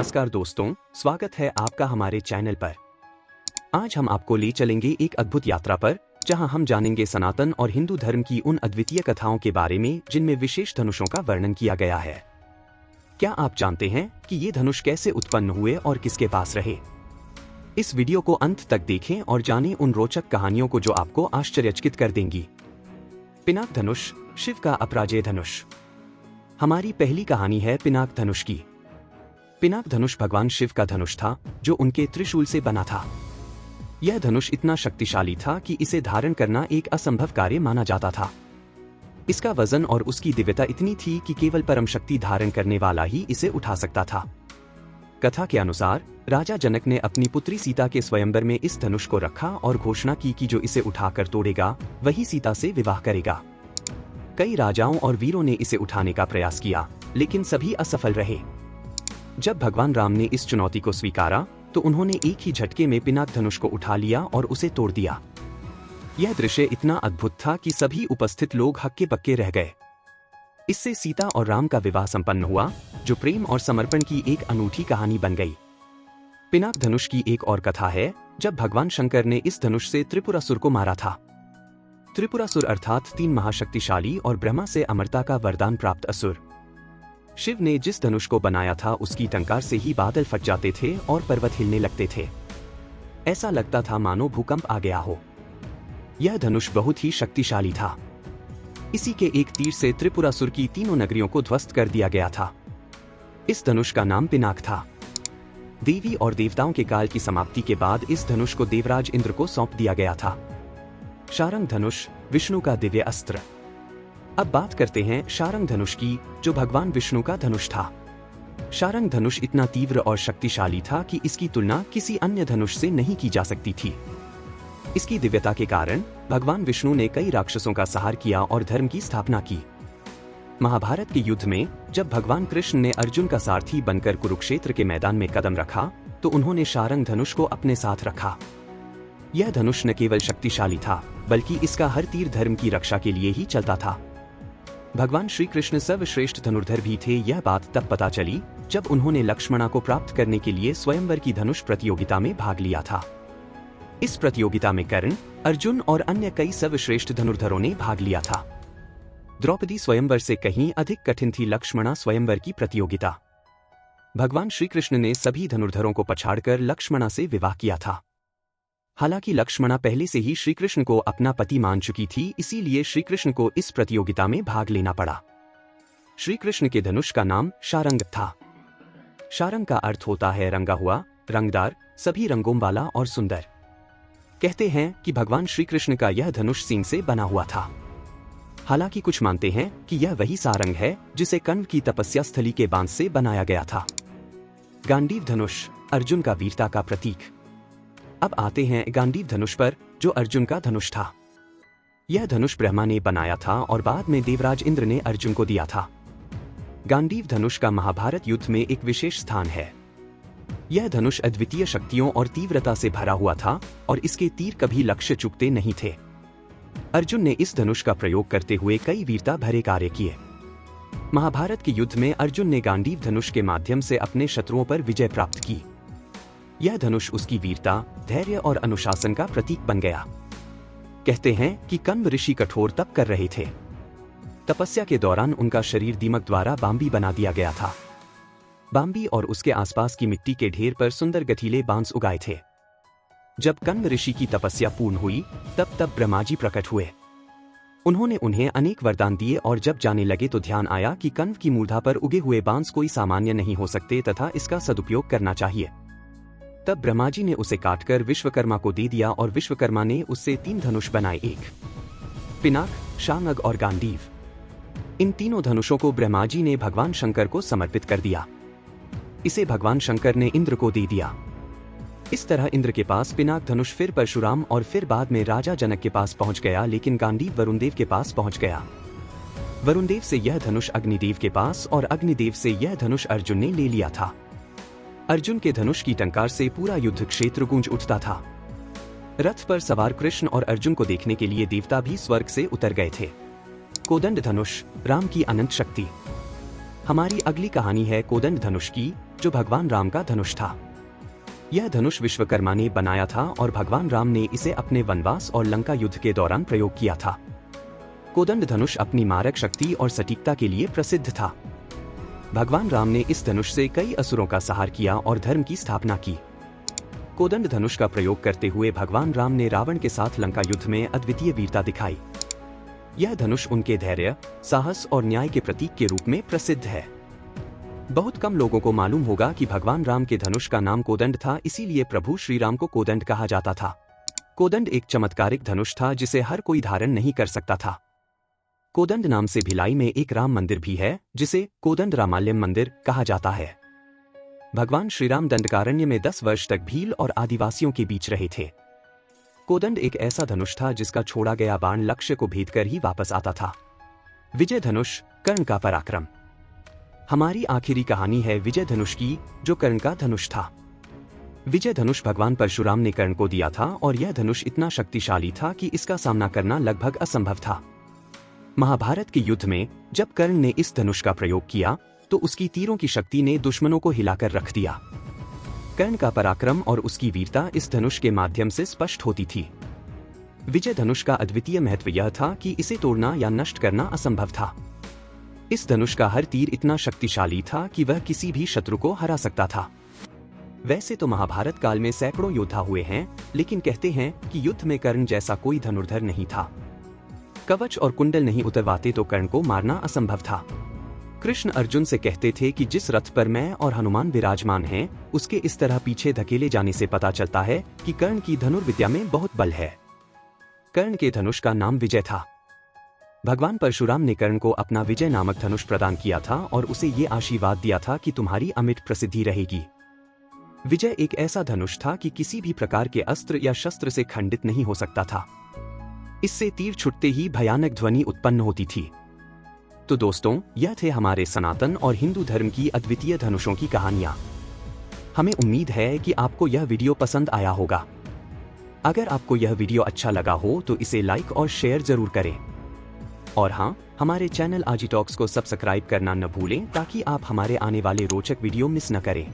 नमस्कार दोस्तों, स्वागत है आपका हमारे चैनल पर। आज हम आपको ले चलेंगे एक अद्भुत यात्रा पर, जहां हम जानेंगे सनातन और हिंदू धर्म की उन अद्वितीय कथाओं के बारे में जिनमें विशेष धनुषों का वर्णन किया गया है। क्या आप जानते हैं कि ये धनुष कैसे उत्पन्न हुए और किसके पास रहे? इस वीडियो को अंत तक देखें और जानें उन रोचक कहानियों को जो आपको आश्चर्यचकित कर देंगी। पिनाक धनुष, शिव का अपराजेय धनुष। हमारी पहली कहानी है पिनाक धनुष की। पिनाक धनुष भगवान शिव का धनुष था, जो उनके त्रिशूल से बना था। यह धनुष इतना शक्तिशाली था कि इसे धारण करना एक असंभव कार्य माना जाता था। इसका वजन और उसकी दिव्यता इतनी थी कि केवल परम शक्ति धारण करने वाला ही इसे उठा सकता था। कथा के अनुसार राजा जनक ने अपनी पुत्री सीता के स्वयंवर में इस धनुष को रखा और घोषणा की कि जो इसे उठाकर तोड़ेगा वही सीता से विवाह करेगा। कई राजाओं और वीरों ने इसे उठाने का प्रयास किया, लेकिन सभी असफल रहे। जब भगवान राम ने इस चुनौती को स्वीकारा तो उन्होंने एक ही झटके में पिनाक धनुष को उठा लिया और उसे तोड़ दिया। यह दृश्य इतना अद्भुत था कि सभी उपस्थित लोग हक्के बक्के रह गए। इससे सीता और राम का विवाह संपन्न हुआ, जो प्रेम और समर्पण की एक अनूठी कहानी बन गई। पिनाक धनुष की एक और कथा है, जब भगवान शंकर ने इस धनुष से त्रिपुरासुर को मारा था। त्रिपुरासुर अर्थात 3 महाशक्तिशाली और ब्रह्मा से अमरता का वरदान प्राप्त असुर। शिव ने जिस धनुष को बनाया था उसकी टंकार से ही बादल फट जाते थे और पर्वत हिलने लगते थे। ऐसा लगता था मानो भूकंप आ गया हो। यह धनुष बहुत ही शक्तिशाली था। इसी के एक तीर से त्रिपुरासुर की 3 नगरियों को ध्वस्त कर दिया गया था। इस धनुष का नाम पिनाक था। देवी और देवताओं के काल की समाप्ति के बाद इस धनुष को देवराज इंद्र को सौंप दिया गया था। शारंग धनुष, विष्णु का दिव्य अस्त्र। अब बात करते हैं शारंग धनुष की, जो भगवान विष्णु का धनुष था। शारंग धनुष इतना तीव्र और शक्तिशाली था कि इसकी तुलना किसी अन्य धनुष से नहीं की जा सकती थी। इसकी दिव्यता के कारण भगवान विष्णु ने कई राक्षसों का संहार किया और धर्म की स्थापना की। महाभारत के युद्ध में जब भगवान कृष्ण ने अर्जुन का सारथी बनकर कुरुक्षेत्र के मैदान में कदम रखा तो उन्होंने शारंग धनुष को अपने साथ रखा। यह धनुष न केवल शक्तिशाली था, बल्कि इसका हर तीर धर्म की रक्षा के लिए ही चलता था। भगवान श्री कृष्ण सर्वश्रेष्ठ धनुर्धर भी थे। यह बात तब पता चली जब उन्होंने लक्ष्मणा को प्राप्त करने के लिए स्वयंवर की धनुष प्रतियोगिता में भाग लिया था। इस प्रतियोगिता में कर्ण, अर्जुन और अन्य कई सर्वश्रेष्ठ धनुर्धरों ने भाग लिया था। द्रौपदी स्वयंवर से कहीं अधिक कठिन थी लक्ष्मणा स्वयंवर की प्रतियोगिता। भगवान श्री कृष्ण ने सभी धनुर्धरों को पछाड़कर लक्ष्मणा से विवाह किया था। हालांकि लक्ष्मणा पहले से ही श्री कृष्ण को अपना पति मान चुकी थी, इसीलिए श्री कृष्ण को इस प्रतियोगिता में भाग लेना पड़ा। श्री कृष्ण के धनुष का नाम शारंग था। शारंग का अर्थ होता है रंगा हुआ, रंगदार, सभी रंगों वाला और सुंदर। कहते हैं कि भगवान श्री कृष्ण का यह धनुष सिंह से बना हुआ था। हालांकि कुछ मानते हैं कि यह वही सारंग है जिसे कर्ण की तपस्या स्थली के बांध से बनाया गया था। गांडीव धनुष, अर्जुन का वीरता का प्रतीक। अब आते हैं गांडीव धनुष पर, जो अर्जुन का धनुष था। यह धनुष ब्रह्मा ने बनाया था और बाद में देवराज इंद्र ने अर्जुन को दिया था। गांडीव धनुष का महाभारत युद्ध में एक विशेष स्थान है। यह धनुष अद्वितीय शक्तियों और तीव्रता से भरा हुआ था और इसके तीर कभी लक्ष्य चूकते नहीं थे। अर्जुन ने इस धनुष का प्रयोग करते हुए कई वीरता भरे कार्य किए। महाभारत के युद्ध में अर्जुन ने गांडीव धनुष के माध्यम से अपने शत्रुओं पर विजय प्राप्त की। यह धनुष उसकी वीरता, धैर्य और अनुशासन का प्रतीक बन गया। कहते हैं कि कण्व ऋषि कठोर तप कर रहे थे। तपस्या के दौरान उनका शरीर दीमक द्वारा बांबी बना दिया गया था। बांबी और उसके आसपास की मिट्टी के ढेर पर सुंदर गठीले बांस उगाए थे। जब कण्व ऋषि की तपस्या पूर्ण हुई तब ब्रह्मा जी प्रकट हुए। उन्होंने उन्हें अनेक वरदान दिए और जब जाने लगे तो ध्यान आया कि कण्व की मूर्धा पर उगे हुए बांस कोई सामान्य नहीं हो सकते तथा इसका सदुपयोग करना चाहिए। तब ब्रह्मा जी ने उसे काटकर विश्वकर्मा को दे दिया और विश्वकर्मा ने उससे 3 धनुष बनाए, एक पिनाक, शांगग और गांडीव। इन तीनों धनुषों को ब्रह्मा जी ने भगवान शंकर को समर्पित कर दिया। इसे भगवान शंकर ने इंद्र को दे दिया। इस तरह इंद्र के पास पिनाक धनुष, फिर परशुराम और फिर बाद में राजा जनक के पास पहुंच गया, लेकिन गांडीव वरुणदेव के पास पहुंच गया। वरुणदेव से यह धनुष अग्निदेव के पास और अग्निदेव से यह धनुष अर्जुन ने ले लिया था। अर्जुन के धनुष की टंकार से पूरा युद्ध क्षेत्र गूंज उठता था। रथ पर सवार कृष्ण और अर्जुन को देखने के लिए देवता भी स्वर्ग से उतर गए थे। कोदंड धनुष, राम की अनंत शक्ति। हमारी अगली कहानी है कोदंड धनुष की, जो भगवान राम का धनुष था। यह धनुष विश्वकर्मा ने बनाया था और भगवान राम ने इसे अपने वनवास और लंका युद्ध के दौरान प्रयोग किया था। कोदंड धनुष अपनी मारक शक्ति और सटीकता के लिए प्रसिद्ध था। भगवान राम ने इस धनुष से कई असुरों का संहार किया और धर्म की स्थापना की। कोदंड धनुष का प्रयोग करते हुए भगवान राम ने रावण के साथ लंका युद्ध में अद्वितीय वीरता दिखाई। यह धनुष उनके धैर्य, साहस और न्याय के प्रतीक के रूप में प्रसिद्ध है। बहुत कम लोगों को मालूम होगा कि भगवान राम के धनुष का नाम कोदंड था, इसीलिए प्रभु श्री राम को कोदंड कहा जाता था। कोदंड एक चमत्कारिक धनुष था जिसे हर कोई धारण नहीं कर सकता था। कोदंड नाम से भिलाई में एक राम मंदिर भी है, जिसे कोदंड रामालयम मंदिर कहा जाता है। भगवान श्रीराम दंडकारण्य में 10 वर्ष तक भील और आदिवासियों के बीच रहे थे। कोदंड एक ऐसा धनुष था जिसका छोड़ा गया बाण लक्ष्य को भेद कर ही वापस आता था। विजय धनुष, कर्ण का पराक्रम। हमारी आखिरी कहानी है विजय धनुष की, जो कर्ण का धनुष था। विजय धनुष भगवान परशुराम ने कर्ण को दिया था और यह धनुष इतना शक्तिशाली था कि इसका सामना करना लगभग असंभव था। महाभारत के युद्ध में जब कर्ण ने इस धनुष का प्रयोग किया तो उसकी तीरों की शक्ति ने दुश्मनों को हिलाकर रख दिया। कर्ण का पराक्रम और उसकी वीरता इस धनुष के माध्यम से स्पष्ट होती थी। विजय धनुष का अद्वितीय महत्व यह था कि इसे तोड़ना या नष्ट करना असंभव था। इस धनुष का हर तीर इतना शक्तिशाली था कि वह किसी भी शत्रु को हरा सकता था। वैसे तो महाभारत काल में सैकड़ों योद्धा हुए हैं, लेकिन कहते हैं कि युद्ध में कर्ण जैसा कोई धनुर्धर नहीं था। कवच और कुंडल नहीं उतरवाते तो कर्ण को मारना असंभव था। कृष्ण अर्जुन से कहते थे कि जिस रथ पर मैं और हनुमान विराजमान हैं, उसके इस तरह पीछे धकेले जाने से पता चलता है कि कर्ण की धनुर्विद्या में बहुत बल है। कर्ण के धनुष का नाम विजय था। भगवान परशुराम ने कर्ण को अपना विजय नामक धनुष प्रदान किया था और उसे ये आशीर्वाद दिया था कि तुम्हारी अमिट प्रसिद्धि रहेगी। विजय एक ऐसा धनुष था कि किसी भी प्रकार के अस्त्र या शस्त्र से खंडित नहीं हो सकता था। इससे तीर छुटते ही भयानक ध्वनि उत्पन्न होती थी। तो दोस्तों, यह थे हमारे सनातन और हिंदू धर्म की अद्वितीय धनुषों की कहानियां। हमें उम्मीद है कि आपको यह वीडियो पसंद आया होगा। अगर आपको यह वीडियो अच्छा लगा हो तो इसे लाइक और शेयर जरूर करें। और हाँ, हमारे चैनल आजी टॉक्स को सब्सक्राइब करना न भूलें ताकि आप हमारे आने वाले रोचक वीडियो मिस न करें।